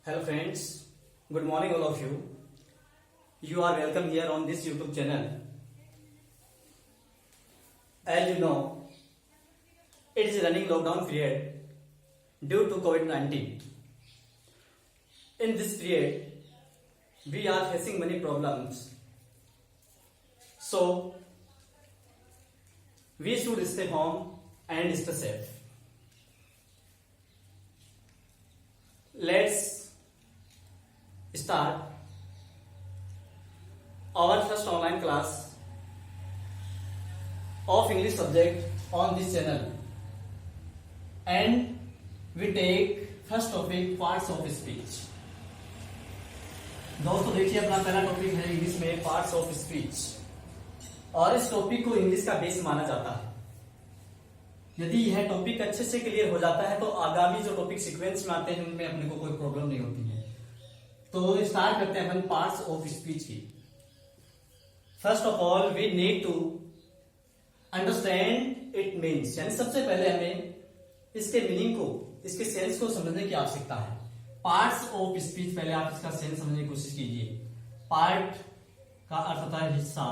Hello friends, good morning all of you. You are welcome here on this YouTube channel. As you know, it is running lockdown period due to COVID-19. In this period, we are facing many problems. So, we should stay home and stay safe. Let's start our first online class of English subject on this channel, and we take first topic parts of speech. दोस्तों देखिए, अपना पहला topic है English में parts of speech, और इस topic को English का बेस माना जाता है। यदि यह टॉपिक अच्छे से क्लियर हो जाता है तो आगामी जो टॉपिक सीक्वेंस में आते हैं उनमें अपने को कोई प्रॉब्लम नहीं होती है। तो स्टार्ट करते हैं अपन पार्ट्स ऑफ स्पीच की। First of all we need to understand it means, यानी सबसे पहले हमें इसके मीनिंग को, इसके सेंस को समझने की आवश्यकता है। पार्ट्स ऑफ स्पीच, पहले आप इसका सेंस समझने की कोशिश कीजिए। पार्ट का अर्थ होता है हिस्सा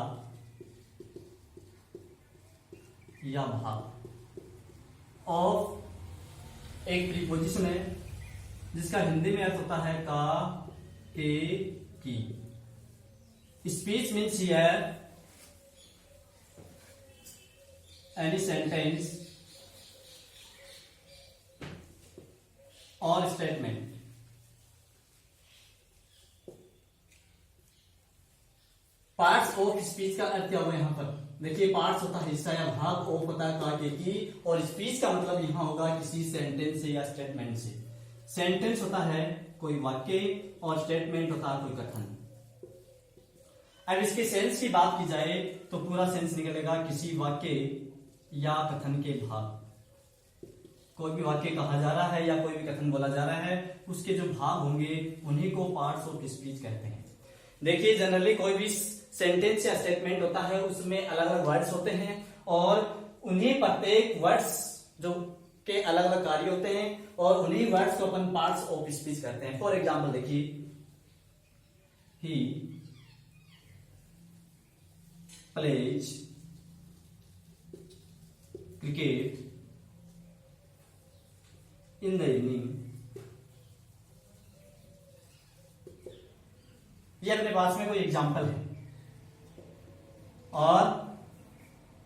या भाग, ऑफ एक प्रीपोजिशन है जिसका हिंदी में अर्थ होता है का, के, की। Speech means here any sentence और स्टेटमेंट पार्ट्स ऑफ स्पीच का अर्थ क्या होगा यहां पर देखिए। पार्ट्स होता है हिस्सा या भाग, ऑफ होता है का, के, की, और स्पीच का मतलब यहां होगा किसी सेंटेंस से या स्टेटमेंट से। सेंटेंस होता है कोई वाक्य और स्टेटमेंट होता है कोई कथन। अब इसके सेंस की बात की जाए तो पूरा सेंस निकलेगा किसी वाक्य या कथन के भाग। कोई भी वाक्य कहा जा रहा है या कोई भी कथन बोला जा रहा है, उसके जो भाग होंगे उन्हीं को पार्ट्स ऑफ स्पीच कहते हैं। देखिए, जनरली कोई भी सेंटेंस या स्टेटमेंट होता है उसमें अलग अलग वर्ड्स होते हैं, और उन्हीं प्रत्येक वर्ड्स जो के अलग अलग कार्य होते हैं, और उन्हीं वर्ड्स को अपन पार्ट्स ऑफ स्पीच कहते हैं। फॉर एग्जाम्पल देखिए, he plays cricket in the evening. ये अपने पास में कोई एग्जाम्पल है, और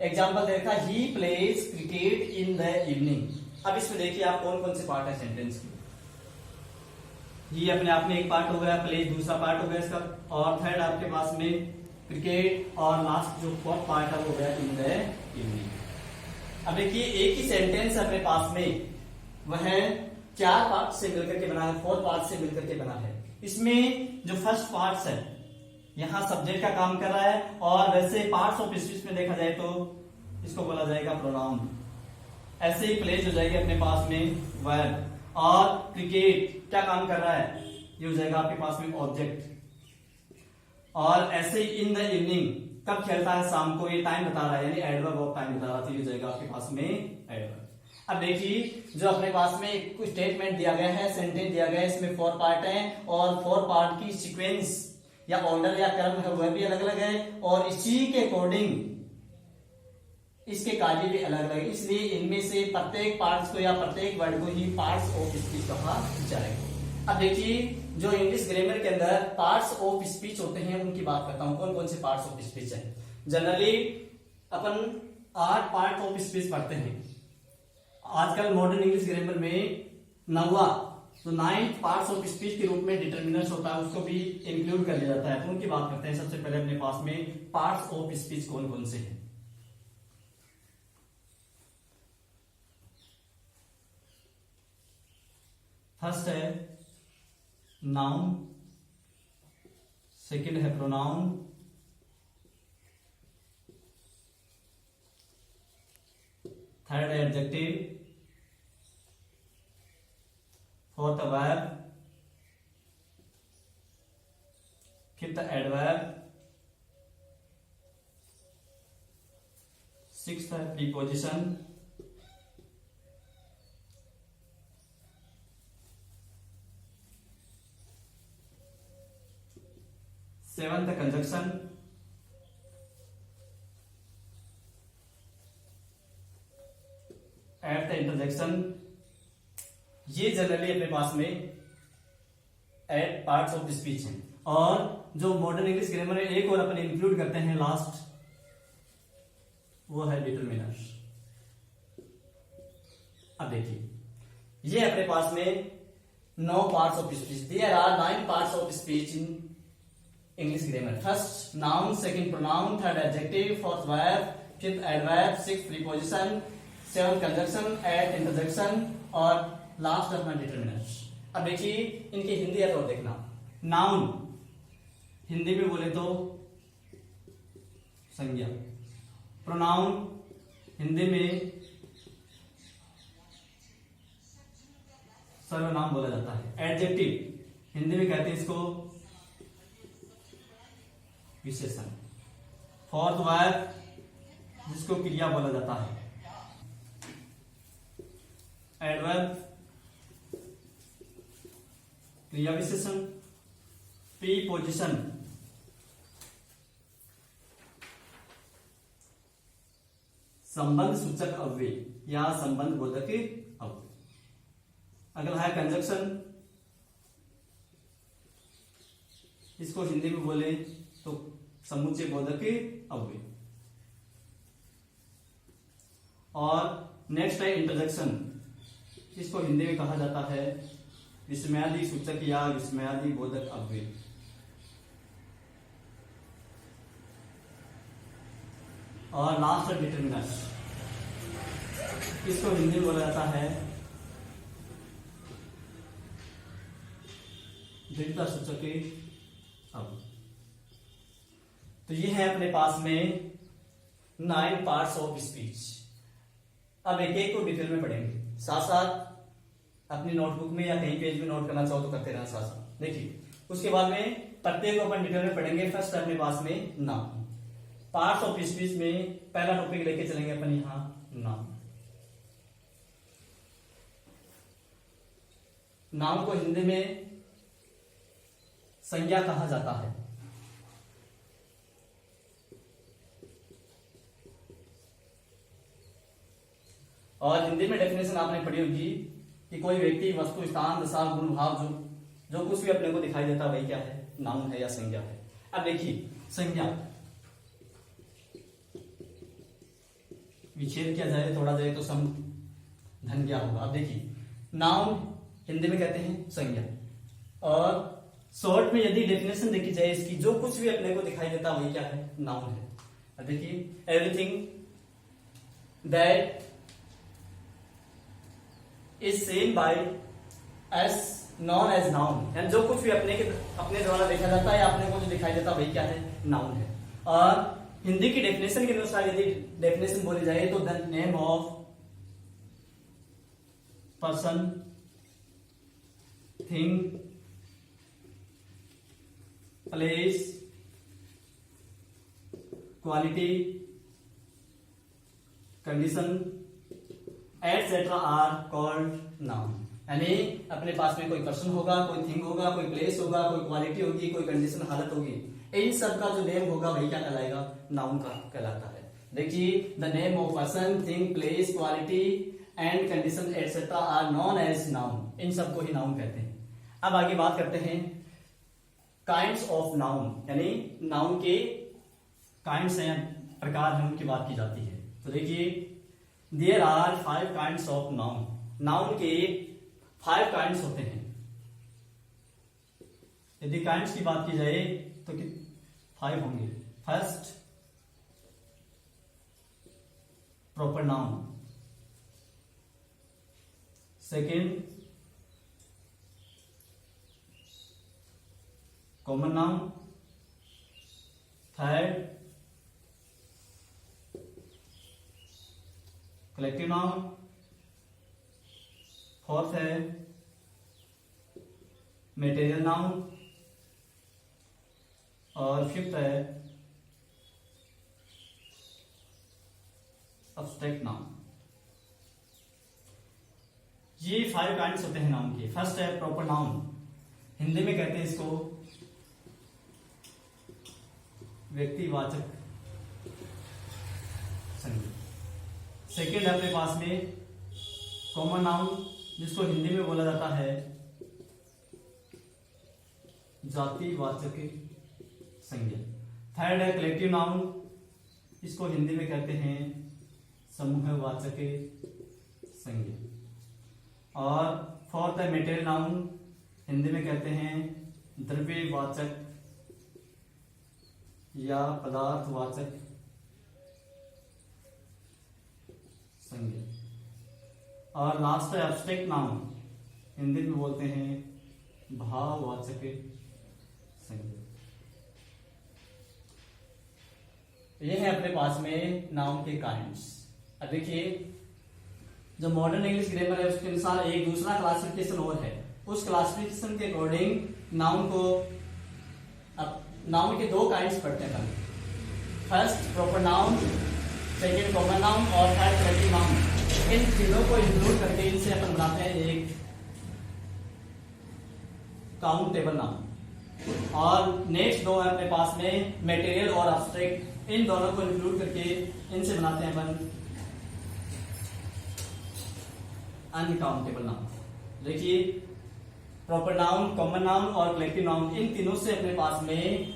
एग्जाम्पल देखा he plays cricket in the evening. अब इसमें देखिए आप कौन कौन से पार्ट है सेंटेंस के। ये अपने आप में एक पार्ट हो गया, प्लेज दूसरा पार्ट हो गया इसका, और थर्ड आपके पास में क्रिकेट, और लास्ट जो फोर्थ पार्ट है वो हो गया इन द इवनिंग। अब देखिए, एक ही सेंटेंस अपने पास में वह 4 पार्ट से मिलकर के बना है, 4 पार्ट से मिलकर के बना है। इसमें जो फर्स्ट पार्ट है यहां सब्जेक्ट का काम कर रहा है, और वैसे पार्ट्स ऑफ स्पीच में देखा जाए तो इसको बोला जाएगा प्रोनाउन। ऐसे ही प्लेस हो जाएगी अपने पास में वर्ब, और क्रिकेट क्या काम कर रहा है, ये हो जाएगा आपके पास में ऑब्जेक्ट। और ऐसे ही इन द इवनिंग कब खेलता है, शाम को, ये टाइम बता रहा है, यानी एडवर्ब ऑफ टाइम बता रहा है, तो ये हो जाएगा आपके पास में एडवर्ब। अब देखिए, जो अपने पास में एक स्टेटमेंट दिया गया है, सेंटेंस दिया गया है, इसमें 4 पार्ट हैं, और 4 पार्ट की सीक्वेंस या ऑर्डर या क्रम है वह भी अलग अलग है, और इसी के अकॉर्डिंग इसके कार्य भी अलग अलग है। इसलिए इनमें से प्रत्येक पार्ट्स को या प्रत्येक वर्ड को ही पार्ट्स ऑफ स्पीच कहा जाएगा। अब देखिए, जो इंग्लिश ग्रामर के अंदर पार्ट्स ऑफ स्पीच होते हैं उनकी बात करता हूं, कौन कौन से पार्ट्स ऑफ स्पीच है। Generally upon 8 part of speech पढ़ते हैं। आजकल मॉडर्न इंग्लिश ग्रामर में 9वां, तो 9th पार्ट्स ऑफ स्पीच के रूप में डिटर्मिनर्स होता है, उसको भी इंक्लूड कर लिया जाता है। तो उनकी बात करते हैं। सबसे पहले अपने पास में पार्ट्स ऑफ स्पीच कौन कौन से हैं। फर्स्ट है नाउन, सेकंड है प्रोनाउन, थर्ड है adjective, fourth verb, fifth adverb, sixth है preposition, 7th conjunction, eighth interjection, ये जनरली अपने पास में एट पार्ट्स ऑफ स्पीच है। और जो मॉडर्न इंग्लिश ग्रामर में एक और अपन इंक्लूड करते हैं लास्ट, वो है डिटरमिनर। अब देखिए, ये अपने पास में 9 parts of speech, there are 9 parts of speech in English grammar. First noun, second pronoun, third adjective, fourth verb, fifth adverb, sixth preposition, 7th conjunction, 8th interjection और लास्ट अपना डिटरमिनर। अब देखिए इनकी हिंदी है तो देखना। नाउन हिंदी में बोले तो संज्ञा, प्रोनाउन हिंदी में सर्वनाम बोला जाता है, एडजेक्टिव हिंदी में कहते हैं इसको विशेषण, फोर्थ वर्ब जिसको क्रिया बोला जाता है, एडवर्ब क्रिया विशेषण, प्रीपोजिशन संबंध सूचक अव्यय या संबंध बोधक अव्यय। अगला है कंजक्शन, इसको हिंदी में बोले तो समुच्चय बोधक अव्यय। और नेक्स्ट है इंटरजेक्शन, इसको हिंदी में कहा जाता है विस्मयादि सूचक या विस्मयादि बोधक अव्यय। और लास्ट है डिटरमिनर, इसको हिंदी में बोला जाता है दृढ़ता सूचक अव्यय। तो ये है अपने पास में 9 पार्ट्स ऑफ स्पीच। अब एक एक को डिटेल में पढ़ेंगे, साथ साथ अपनी नोटबुक में या कहीं पेज में नोट करना चाहो तो करते रहना साथ साथ। देखिए उसके बाद में प्रत्येक को अपन डिटेल में पढ़ेंगे। फर्स्ट अपने पास में नाउन, पार्ट्स ऑफ स्पीच में पहला टॉपिक लेके चलेंगे अपन यहां नाउन। नाउन को हिंदी में संज्ञा कहा जाता है। और हिंदी में डेफिनेशन आपने पढ़ी होगी कि कोई व्यक्ति, वस्तु, स्थान, दशा, गुण, भाव, जो कुछ भी अपने को दिखाई देता वही क्या है, नाउन है या संज्ञा है। अब देखिए संज्ञा विच्छेद किया जाए, तोड़ा जाए तो धन क्या होगा। अब देखिए नाउन हिंदी में कहते हैं संज्ञा, और शॉर्ट में यदि डेफिनेशन देखी जाए इसकी, जो कुछ भी अपने को दिखाई देता वही क्या है, नाउन है। अब देखिए everything that is seen by us known as noun, यानी जो कुछ भी अपने द्वारा देखा जाता है, अपने को जो दिखाई देता वही क्या है, नाउन है। और हिंदी की डेफिनेशन के अनुसार यदि डेफिनेशन बोली जाए तो the name of person, thing, place, quality, condition etcetera are called noun. यानी अपने पास में कोई पर्सन होगा, कोई थिंग होगा, कोई प्लेस होगा, कोई क्वालिटी होगी, कोई कंडीशन हालत होगी, इन सब का जो नेम होगा वही क्या कहलाएगा, नाउन का कहलाता है। देखिए the name of person, thing, place, quality and condition etcetera are known as noun, इन सबको ही नाउन कहते हैं। अब आगे बात करते हैं काइंड्स ऑफ नाउन, यानी नाउन के काइंड्स हैं, प्रकार हैं, उनकी बात की जाती है। तो देखिए there are 5 kinds of noun, noun के 5 काइंड्स होते हैं। यदि काइंड्स की बात की जाए तो 5 होंगे। First proper noun, second common noun, third collective noun, fourth है मेटेरियल नाउन, और फिफ्थ है अब्स्ट्रैक्ट नाउन। ये 5 काइंड्स होते हैं नाउन के। फर्स्ट है प्रॉपर नाउन, हिंदी में कहते हैं इसको व्यक्तिवाचक संज्ञा। सेकेंड है अपने पास में कॉमन नाउन, जिसको हिंदी में बोला जाता है जातिवाचक संज्ञा। थर्ड है कलेक्टिव नाउन, इसको हिंदी में कहते हैं समूहवाचक संज्ञा। और फोर्थ है मेटेरियल नाउन, हिंदी में कहते हैं द्रव्यवाचक या पदार्थवाचक संज्ञा। और लास्ट है एब्स्ट्रैक्ट नाउन, हिंदी में बोलते हैं भाववाचक संज्ञा। ये है अपने पास में नाउन के काइंड्स। अब देखिए, जो मॉडर्न इंग्लिश ग्रामर है उसके अनुसार एक दूसरा क्लासिफिकेशन और है। उस क्लासिफिकेशन के अकॉर्डिंग नाउन को, अब नाउन के दो काइंड्स पढ़ते हैं। First proper noun, second common noun और थर्ड कलेक्टिव नाउन। इन तीनों को इंक्लूड करके इनसे अपन बनाते हैं एक काउंटेबल नाउन। और नेक्स्ट दो है अपने पास में मटेरियल और एब्स्ट्रैक्ट, इन दोनों को इंक्लूड करके इनसे बनाते हैं अपन अनकाउंटेबल नाउन। देखिए, प्रॉपर नाउन, कॉमन नाउन और कलेक्टिव नाउन, इन तीनों से अपने पास में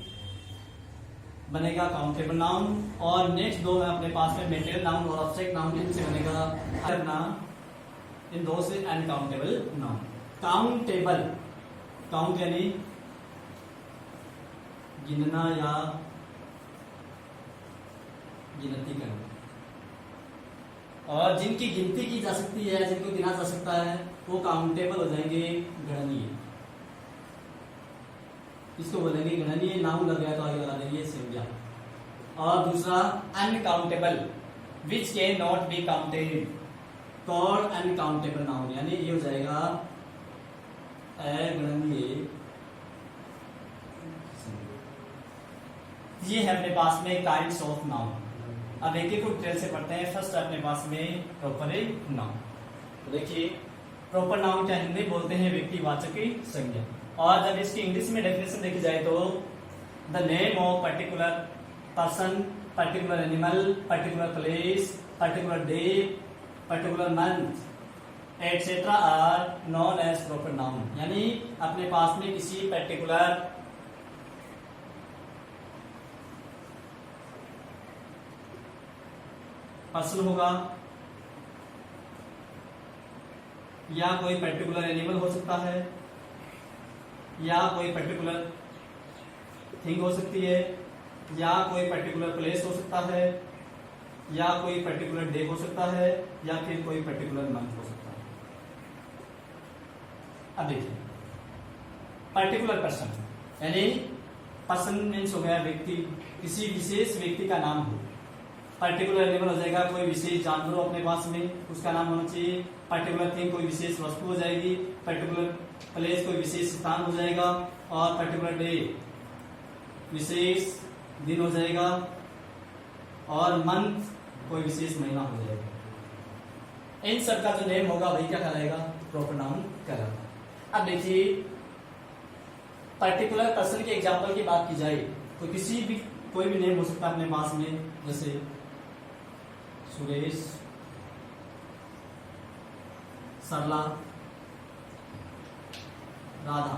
बनेगा काउंटेबल नाउन। और नेक्स्ट दो है अपने पास में मटेरियल नाउन और एब्स्ट्रैक्ट नाउन, इनसे बनेगा करना इन दो से अनकाउंटेबल नाउन। काउंटेबल, काउंट यानी गिनना या गिनती करना, और जिनकी गिनती की जा सकती है, जिनको गिना जा सकता है, वो काउंटेबल हो जाएंगे, गणनीय। इसको बोलेंगे गणनीय। नाउन लग गया तो आगे लगा देंगे संज्ञा। और दूसरा uncountable, which can not be counted, called uncountable noun, यानी ये हो जाएगा अगणनीय। ये है अपने पास में काइंड्स ऑफ नाउन। अब एक एक को डिटेल से पढ़ते हैं। फर्स्ट अपने पास में प्रॉपर नाउन। तो देखिए, प्रॉपर नाउन क्या हिंदी बोलते हैं व्यक्तिवाचक संज्ञा। और जब इसकी इंग्लिश में डेफिनेशन देखी जाए तो the name of particular person, particular animal, particular place, particular day, particular month etcetera are known as proper noun. यानी अपने पास में किसी पर्टिकुलर पर्सन होगा, या कोई पर्टिकुलर एनिमल हो सकता है, या कोई पर्टिकुलर थिंग हो सकती है, या कोई पर्टिकुलर प्लेस हो सकता है, या कोई पर्टिकुलर डे हो सकता है, या फिर कोई पर्टिकुलर मंथ हो सकता है। अब देखिए, पर्टिकुलर पर्सन यानी पर्सन मीन्स हो गया व्यक्ति, किसी विशेष व्यक्ति का नाम हो। पर्टिकुलर एनिमल हो जाएगा कोई विशेष जानवर हो अपने पास में, उसका नाम होना चाहिए। पर्टिकुलर थिंग कोई विशेष वस्तु हो जाएगी। पर्टिकुलर प्लेस कोई विशेष स्थान हो जाएगा। और पर्टिकुलर डे विशेष दिन हो जाएगा। और मंथ कोई विशेष महीना हो जाएगा। इन सब का जो नेम होगा वही क्या कहलाएगा, प्रॉपर नाउन कहलाएगा। अब देखिए, पर्टिकुलर पर्सन के एग्जाम्पल की बात की जाए तो किसी भी कोई भी नेम हो सकता है अपने पास में, जैसे सुरेश, सरला, राधा,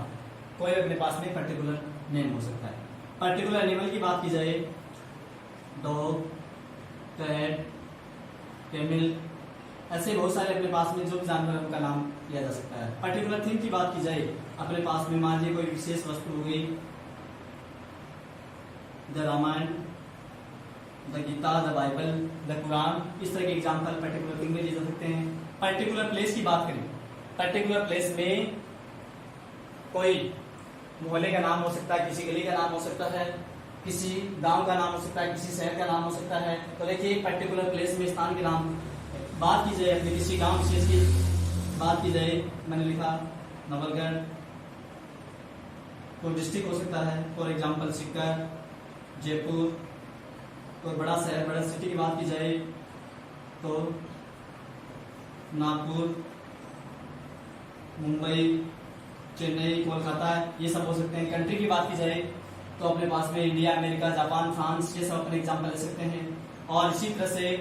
कोई अपने पास में पर्टिकुलर नेम हो सकता है। पर्टिकुलर एनिमल की बात की जाए, डॉग, कैट, कैमल, ऐसे बहुत सारे अपने पास में जो भी जानवर है उनका नाम लिया जा सकता है। पर्टिकुलर थिंग की बात की जाए, अपने पास में मान लीजिए कोई विशेष वस्तु हो गई, the Ramayana, the Gita, the Bible, the Quran, इस तरह के एग्जाम्पल पर्टिकुलर थिंग में ले जा सकते हैं। पर्टिकुलर प्लेस की बात करें, पर्टिकुलर प्लेस में कोई मोहल्ले का नाम हो सकता है, किसी गली का नाम हो सकता है, किसी गांव का नाम हो सकता है, किसी शहर का नाम हो सकता है। तो देखिए, पर्टिकुलर प्लेस में स्थान के नाम बात की जाए, अपने किसी गांव विशेष की बात की जाए, मैंने लिखा नवलगढ़, कोई डिस्ट्रिक्ट हो सकता है, फॉर एग्जाम्पल सीकर, जयपुर। कोई बड़ा शहर, बड़ा सिटी की बात की जाए तो नागपुर, मुंबई, चेन्नई, कोलकाता, ये सब हो सकते हैं। कंट्री की बात की जाए तो अपने पास में इंडिया, अमेरिका, जापान, फ्रांस, ये सब अपने एग्जाम्पल ले सकते हैं। और इसी तरह से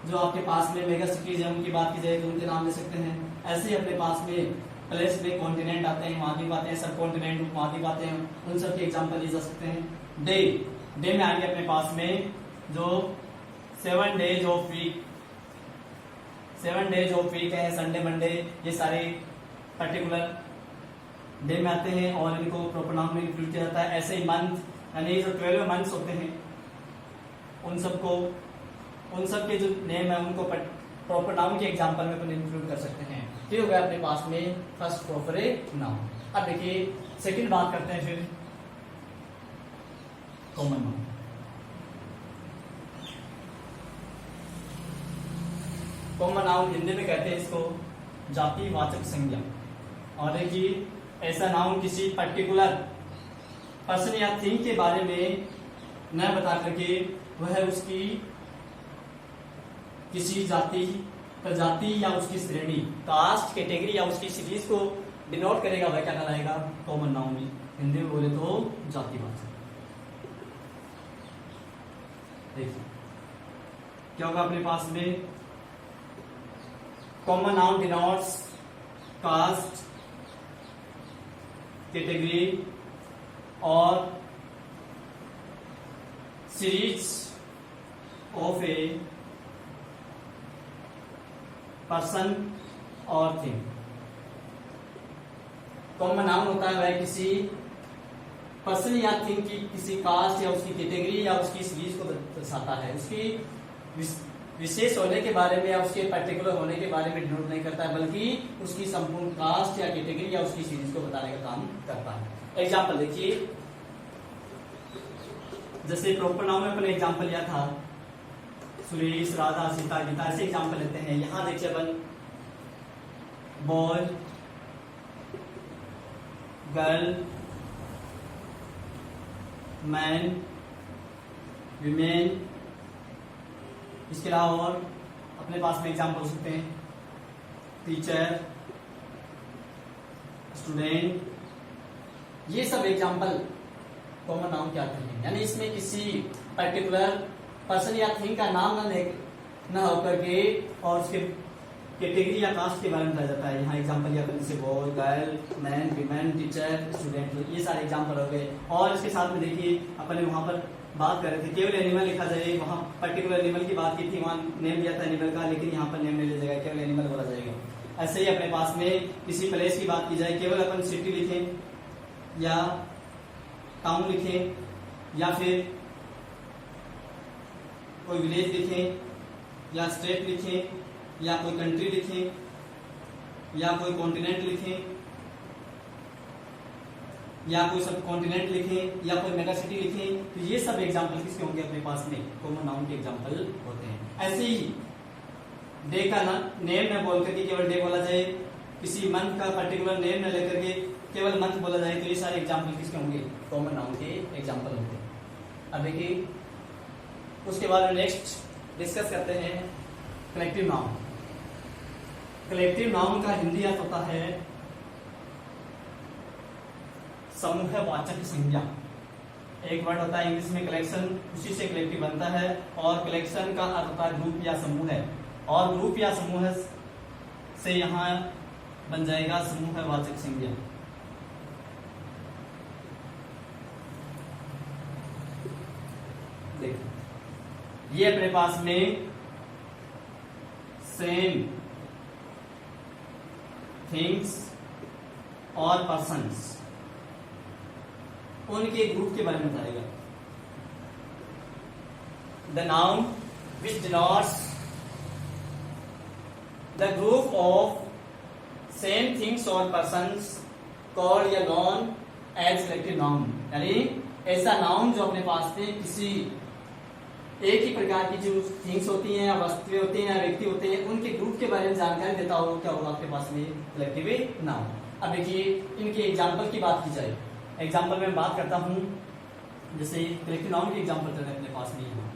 जो आपके पास में मेगा सिटीज है उनकी बात की जाए तो उनके नाम ले सकते हैं। ऐसे ही अपने पास में प्लेस में कॉन्टिनेंट आते हैं, महाद्वीप आते हैं, सब कॉन्टिनेंट महाद्वीप आते हैं, उन सब के एग्जाम्पल लिए जा सकते हैं। डे में आएंगे अपने पास में जो 7 days of week, 7 days of week है, संडे, मंडे, ये सारे पर्टिकुलर डे में आते हैं और इनको प्रॉपर नाउन में इंक्लूड किया जाता है। ऐसे ही मंथ, यानी जो 12 मंथ्स होते हैं उन सब के जो नेम है उनको प्रॉपर नाउन के एग्जांपल में अपन इंक्लूड कर सकते हैं। ये हो गया अपने पास में फर्स्ट प्रॉपर नाउन। अब देखिए सेकंड बात करते हैं फिर common noun. Common noun Hindi में कहते हैं इसको जातिवाचक संज्ञा। और देखिए ऐसा नाउन किसी पर्टिकुलर पर्सन या थिंग के बारे में न बता करके वह उसकी किसी जाति, प्रजाति या उसकी श्रेणी, कास्ट, कैटेगरी या उसकी सीरीज को डिनोट करेगा, वह क्या कहलाएगा? Common noun. हिंदी में बोले तो जातिवाचक। देखिए क्या होगा अपने पास में, common noun denotes caste, category और सीरीज ऑफ ए पर्सन और थिंग। कॉमन नाउन होता है वह किसी पर्सन या थिंग की किसी कास्ट या उसकी कैटेगरी या उसकी सीरीज को दर्शाता है। उसकी विशेष होने के बारे में या उसके पर्टिकुलर होने के बारे में डिनोट नहीं करता है, बल्कि उसकी संपूर्ण कास्ट या कैटेगरी या उसकी सीरीज को बताने का काम करता है। एग्जाम्पल देखिए, जैसे प्रॉपर नाउन में अपने एग्जाम्पल लिया था सुरेश, राधा, सीता, गीता, ऐसे एग्जाम्पल लेते हैं। यहां देखिए अपन बॉय, गर्ल, मैन, विमेन, इसके अलावा और अपने पास में एग्जाम्पल हो सकते हैं टीचर, स्टूडेंट। ये सब एग्जाम्पल कॉमन नाउन के आते हैं, यानी इसमें किसी पर्टिकुलर पर्सन या थिंग का नाम न होकर के और उसके कैटेगरी या कास्ट के बारे में बताया जाता है। यहाँ एग्जाम्पल या जैसे boy, girl, man, women, teacher, student, ये सारे एग्जाम्पल हो गए। और इसके साथ में देखिए अपन वहां पर बात कर रहे थे केवल एनिमल लिखा जाए, वहां पर्टिकुलर एनिमल की बात की थी, वहां नेम दिया था एनिमल का, लेकिन यहाँ पर नेम नहीं लिया जाएगा, केवल एनिमल बोला जाएगा। ऐसे ही अपने पास में किसी प्लेस की बात की जाए, केवल अपन सिटी लिखें या टाउन लिखें या फिर कोई विलेज लिखें या स्टेट लिखें या कोई कंट्री लिखें या कोई कॉन्टिनेंट लिखें या कोई सब कॉन्टिनेंट लिखें या कोई मेगा सिटी लिखें, तो ये सब एग्जाम्पल किसके होंगे अपने पास में? कॉमन नाउन के एग्जाम्पल होते हैं। ऐसे ही डे का नेम न बोल करके केवल डे बोला जाए, किसी मंथ का पर्टिकुलर नेम न लेकर के केवल मंथ बोला जाए, तो ये सारे एग्जाम्पल किसके होंगे? कॉमन नाउन के एग्जाम्पल होंगे। अब देखिए उसके बाद नेक्स्ट डिस्कस करते हैं कलेक्टिव नाउन। कलेक्टिव नाउन का हिंदी अर्थ होता है समूहवाचक संज्ञा। एक वर्ड होता है इंग्लिश में कलेक्शन, उसी से कलेक्टिव बनता है, और कलेक्शन का अर्थ होता है ग्रुप या समूह है, और ग्रुप या समूह से यहां बन जाएगा समूहवाचक संज्ञा। देखिए ये अपने पास में सेम थिंग्स और पर्सन्स, उनके ग्रुप के बारे में बताएगा। The noun which denotes the group of same things और पर्सन्स कॉल्ड या नॉन एज कलेक्टिव नाउन। यानी ऐसा नाउन जो अपने पास में किसी एक ही प्रकार की जो थिंग्स होती हैं या वस्तुएं होती हैं या व्यक्ति होते हैं, उनके ग्रुप के बारे में जानकारी देता हो, क्या होगा आपके पास में? Collective noun. अब देखिए इनके एग्जाम्पल की बात की जाए, एग्जाम्पल में बात करता हूं, जैसे कलेक्टिव नाउन की एग्जाम्पल करते हैं अपने पास में। यहाँ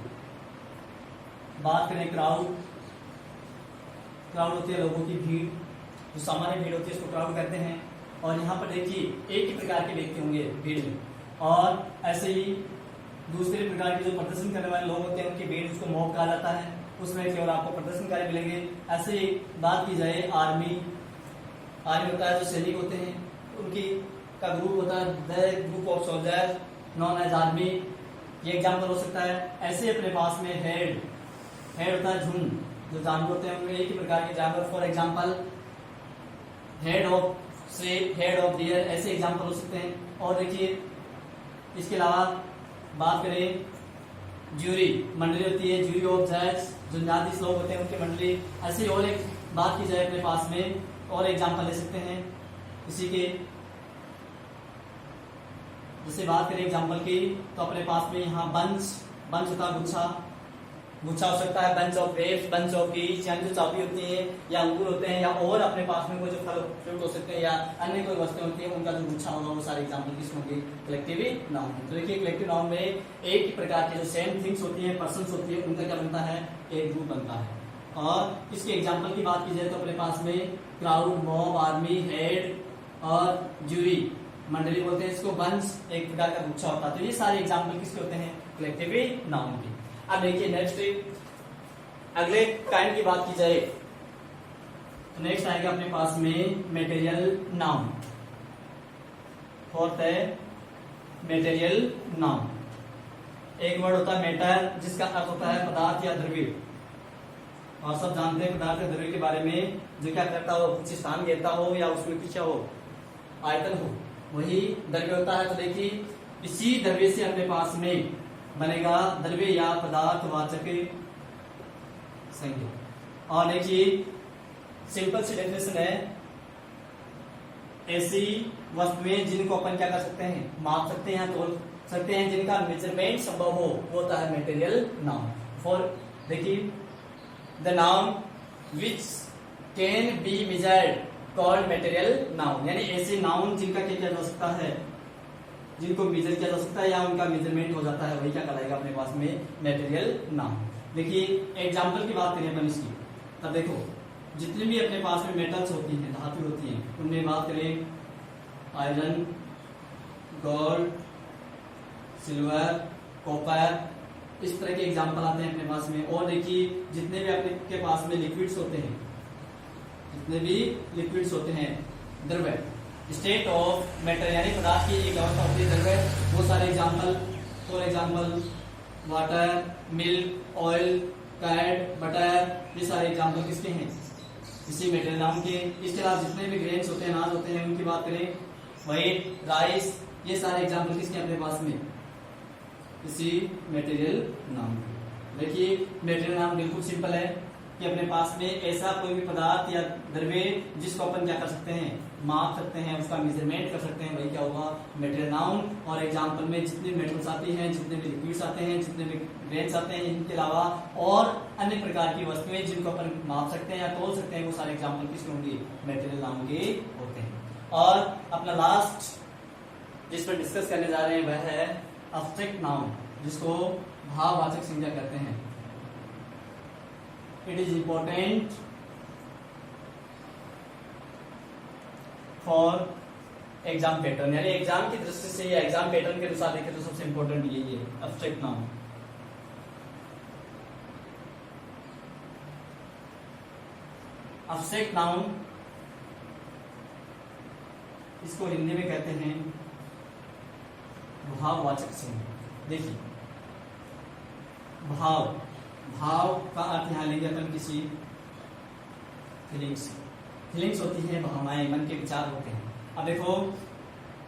बात करें क्राउड, क्राउड होती है लोगों की भीड़, जो सामान्य भीड़ होती है उसको क्राउड कहते हैं। और यहाँ पर देखिए एक ही प्रकार के व्यक्ति होंगे भीड़ में, और ऐसे ही दूसरे प्रकार के जो प्रदर्शन करने वाले लोग होते हैं उनके बीच उसको मॉब कहा जाता है, उसमें केवल आपको प्रदर्शनकारी मिलेंगे। ऐसे ही बात की जाए आर्मी होता है जो सैनिक होते हैं उनकी का ग्रुप होता है the group of soldier known as army, ये एग्जाम्पल हो सकता है। ऐसे अपने पास में हेड होता है झुंड, जो जानवर होते हैं उनमें एक ही प्रकार के जानवर, for example head of shape, head of dear, ऐसे एग्जाम्पल हो सकते हैं। और देखिए इसके अलावा बात करें ज्यूरी मंडली होती है, ज्यूरी ऑफ जज, जो न्यायाधीश लोग होते हैं उनकी मंडली। ऐसे और एक बात की जाए अपने पास में और एग्जाम्पल ले सकते हैं इसी के, जैसे बात करें एग्जाम्पल की तो अपने पास में यहाँ बंच होता है गुच्छा हो सकता है, bunch of grapes, bunch of peach, यानी जो चाबी होती है या अंगूर होते हैं या और अपने पास में कोई जो फल फ्रूट हो सकते हैं या अन्य कोई वस्तुएं होती है उनका जो गुच्छा होगा वो सारे एग्जाम्पल किस होंगे, कलेक्टिव नाउन है। तो देखिए कलेक्टिव नाउन में एक ही प्रकार के जो सेम थिंग्स होती है, पर्सन्स होती है, उनका क्या बनता है, एक ग्रुप बनता है। और इसके एग्जाम्पल की बात की जाए तो अपने पास में क्राउड, मॉब, आर्मी, हेड और ज्यूरी मंडली बोलते हैं इसको, बंच एक प्रकार का गुच्छा होता है। तो ये सारे एग्जाम्पल किसके होते हैं, कलेक्टिव नाउन के। अब देखिए नेक्स्ट अगले काइंड की बात की जाए तो नेक्स्ट आएगा अपने पास में मटेरियल नाउन। फोर्थ है मटेरियल नाउन। एक वर्ड होता है मैटर जिसका अर्थ होता है पदार्थ या द्रव्य, और सब जानते हैं पदार्थ या द्रव्य के बारे में, जो क्या करता हो, कुछ स्थान घेरता हो या उसमें कुछ हो, आयतन हो, वही द्रव्य होता है। तो देखिए इसी द्रव्य से अपने पास में बनेगा द्रव्य या पदार्थवाचक संज्ञा। और देखिए सिंपल सी डेफिनेशन है, ऐसी वस्तुएं जिनको अपन क्या कर सकते हैं, माप सकते हैं, तोल सकते हैं, जिनका मेजरमेंट संभव हो, वो होता है मटेरियल नाउन। फॉर देखिए the noun which can be measured called material noun, यानी ऐसे नाउन जिनका क्या किया जा सकता है, जिनको मेजर किया जा सकता है या उनका मेजरमेंट हो जाता है, वही क्या कहलाएगा अपने पास में मटेरियल नाउन। देखिए एग्जाम्पल की बात करें अपन इसकी, तब देखो जितनी भी अपने पास में मेटल्स होती हैं, धातु होती हैं, उनमें बात करें आयरन, गोल्ड, सिल्वर, कॉपर, इस तरह के एग्जाम्पल आते हैं अपने पास में। और देखिए जितने भी आपके पास में लिक्विड्स होते हैं, जितने भी लिक्विड्स होते हैं, द्रव्य, स्टेट ऑफ मैटर यानी पदार्थ की एक अवस्था होती है द्रव्य, वो सारे example, for example water, milk, oil, curd, butter, ये सारे एग्जाम्पल किसके हैं, इसी मटेरियल नाउन के। इसके अलावा जितने भी ग्रेन्स होते हैं, अनाज होते हैं, उनकी बात करें, व्हीट, राइस, ये सारे एग्जाम्पल किसके अपने पास में, इसी मटेरियल नाउन के। देखिए मटेरियल नाउन बिल्कुल सिंपल है कि अपने पास में ऐसा कोई भी पदार्थ या द्रव्य जिसको अपन क्या कर सकते हैं, माप सकते हैं, उसका मेजरमेंट कर सकते हैं, वही क्या होगा, मटेरियल नाउन। और एग्जाम्पल में जितने मेटल्स आती हैं, जितने भी लिक्विड्स आते हैं, जितने भी ग्रेन्स आते हैं, इनके अलावा और अन्य प्रकार की वस्तुएं जिनको अपन माप सकते हैं या तोल सकते हैं, वो सारे एग्जाम्पल किसके होंगे, मटेरियल नाउन के होते हैं। और अपना लास्ट जिस पर डिस्कस करने जा रहे हैं वह है एब्स्ट्रैक्ट नाउन, जिसको भाववाचक संज्ञा कहते हैं। It is important for exam pattern, यानी एग्जाम की दृष्टि से या एग्जाम पैटर्न के अनुसार देखें तो सबसे इंपॉर्टेंट यही है एब्स्ट्रैक्ट नाउन। एब्स्ट्रैक्ट नाउन इसको हिंदी में कहते हैं भाववाचक संज्ञा। देखिए भाव का अर्थ यहां लेंगे अपन किसी फीलिंग्स होती है, भावनाएं, मन के विचार होते हैं। अब देखो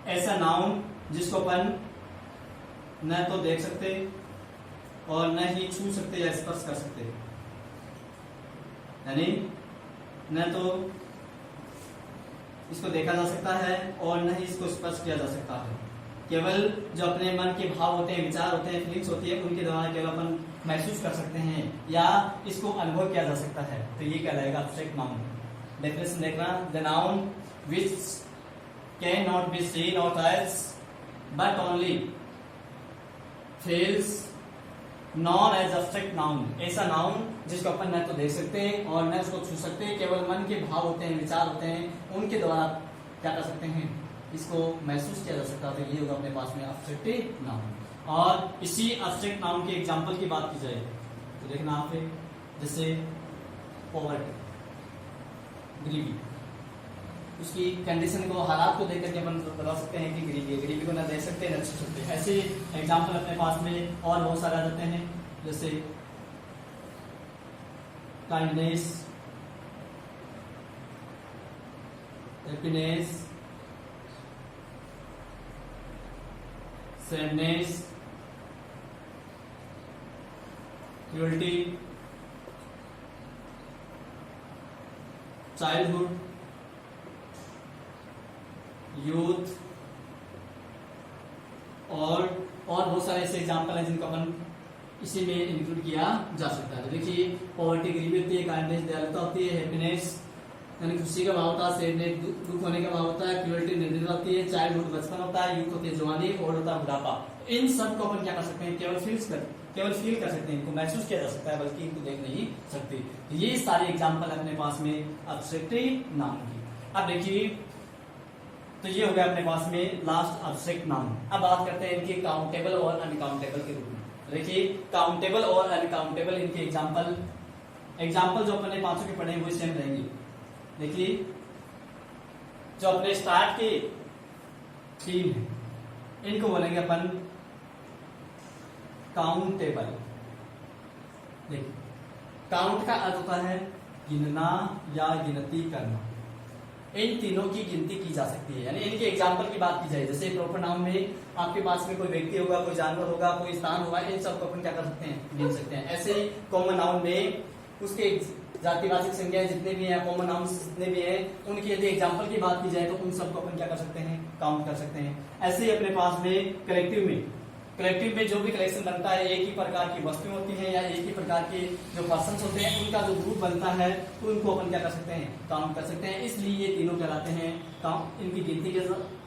ऐसा नाउन जिसको अपन न तो देख सकते और न ही छू सकते या स्पर्श कर सकते, यानी न तो इसको देखा जा सकता है और न ही इसको स्पर्श किया जा सकता है। केवल जो अपने मन के भाव होते हैं, विचार होते हैं, फीलिंग्स होती है, उनके द्वारा केवल अपन महसूस कर सकते हैं या इसको अनुभव किया जा सकता है, तो ये कहलाएगा एब्स्ट्रैक्ट नाउन। डेफिनेशन देखना, the noun which can not be seen और touched but only feels known as abstract noun. ऐसा नाउन जिसको अपन न तो देख सकते हैं और न उसको छू सकते हैं, केवल मन के भाव होते हैं, विचार होते हैं, उनके द्वारा क्या कर सकते हैं, इसको महसूस किया जा सकता है, तो ये होगा अपने पास में एब्स्ट्रैक्ट नाउन। और इसी एब्स्ट्रैक्ट नाउन के एग्जांपल की बात की जाए तो देखना आप जैसे पॉवर्टी, गरीबी, उसकी कंडीशन को, हालात को देख करके अपन बता सकते हैं कि गरीबी है, गरीबी को ना दे सकते ना छू सकते। ऐसे एग्जाम्पल अपने पास में और बहुत सारे आ जाते हैं, जैसे kindness, happiness, sadness, cruelty, childhood, youth और बहुत सारे ऐसे एग्जाम्पल हैं जिनको अपन इसी में इंक्लूड किया जा सकता है। तो देखिए पॉवर्टी गरीबी होती है, काइंडनेस दयालुता होती है, हैप्पीनेस यानी खुशी का भाव होता है, सैडनेस दुख होने का भाव होता है, क्रूएल्टी निर्दयता होती है, चाइल्डहुड बचपन होता है, यूथ होती है जवानी, ओल्ड होता है बुढ़ापा। इन सब को अपन क्या कर सकते हैं, केवल फील कर सकते हैं, इनको महसूस किया जा सकता है, बल्कि इनको देख नहीं सकते। तो ये सारे एग्जाम्पल अपने पास में एब्स्ट्रैक्ट नाउन की। अब देखिए तो ये हो गया अपने पास में लास्ट एब्स्ट्रैक्ट नाउन। अब बात करते हैं इनके काउंटेबल और अनकाउंटेबल के रूप में। देखिए काउंटेबल और अनकाउंटेबल इनके एग्जाम्पल जो अपने पांचों के पढ़े वो सेम रहेंगे। देखिए जो अपने स्टार्ट के 3 है इनको बोलेंगे अपन काउंटेबल। देखिए काउंट का अर्थ होता है गिनना या गिनती करना, इन तीनों की गिनती की जा सकती है। यानी इनके एग्जाम्पल की बात की जाए, जैसे प्रॉपर नाउन में आपके पास में कोई व्यक्ति होगा, कोई जानवर होगा, कोई स्थान होगा, इन सबको अपन क्या कर सकते हैं, गिन सकते हैं। ऐसे ही कॉमन नाउन में उसके जातिवाचक संज्ञाएं जितने भी हैं, कॉमन नाउन जितने भी हैं, उनकी यदि एग्जाम्पल की बात की जाए तो उन सबको अपन क्या कर सकते हैं, काउंट कर सकते हैं। ऐसे ही अपने पास में कलेक्टिव में जो भी कलेक्शन बनता है, एक ही प्रकार की वस्तुएं होती हैं या एक ही प्रकार के जो पर्सन्स होते हैं, उनका जो ग्रुप बनता है तो उनको अपन क्या कर सकते हैं, काउंट कर सकते हैं। इसलिए ये तीनों कहलाते हैं, इनकी गिनती की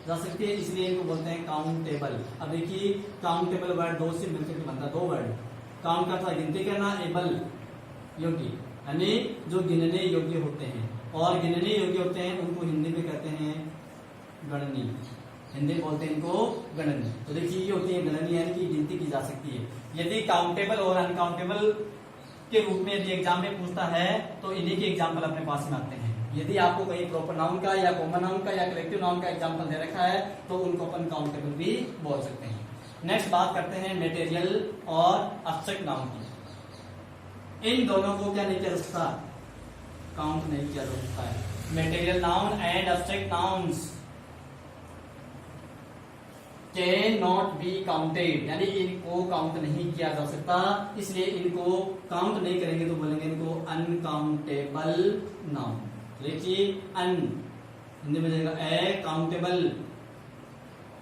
जा सकती है, इसलिए इनको बोलते हैं काउंटेबल। अब देखिए काउंटेबल वर्ड 2 से मिलकर बनता है, 2 वर्ड। काउंट का था गिनती करना, एबल योग्य, यानी जो गिनने योग्य होते हैं, और गिनने योग्य होते हैं उनको हिंदी में कहते हैं गणनी, हिंदी में बोलते हैं इनको गणनी। तो देखिए ये होती है गणनी, यानी कि गिनती की जा सकती है। यदि काउंटेबल और अनकाउंटेबल के रूप में यदि एग्जाम में पूछता है तो इन्हीं के एग्जाम्पल अपने पास में आते हैं। यदि आपको कहीं प्रॉपर नाउन का या कॉमन नाउन का या कलेक्टिव नाउन का एग्जाम्पल दे रखा है तो उनको अपन काउंटेबल भी बोल सकते हैं। नेक्स्ट बात करते हैं मटेरियल और एब्स्ट्रैक्ट नाउन की। इन दोनों को क्या नहीं किया जा सकता, काउंट नहीं किया जा सकता है। Material noun and abstract nouns can not be counted, यानी इनको काउंट नहीं किया जा सकता, इसलिए इनको काउंट नहीं करेंगे तो बोलेंगे इनको अनकाउंटेबल नाउन। देखिए अन हिंदी में जाएगा अकाउंटेबल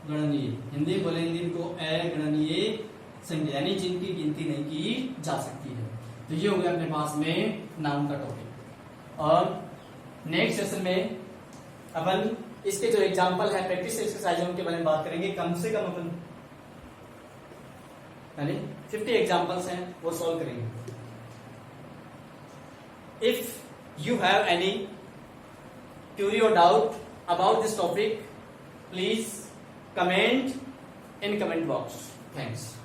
गणनीय, हिंदी में बोलेंगे इनको अगणनीय संख्या, यानी जिनकी गिनती नहीं की जा सकती है। तो ये हो गया अपने पास में नाउन का टॉपिक। और नेक्स्ट सेशन में अपन इसके जो एग्जाम्पल है, प्रैक्टिस एक्सरसाइज, उनके बारे में बात करेंगे। कम से कम अपन यानी 50 एग्जाम्पल्स हैं वो सॉल्व करेंगे। If you have any query और doubt about this topic, please comment in comment box. Thanks.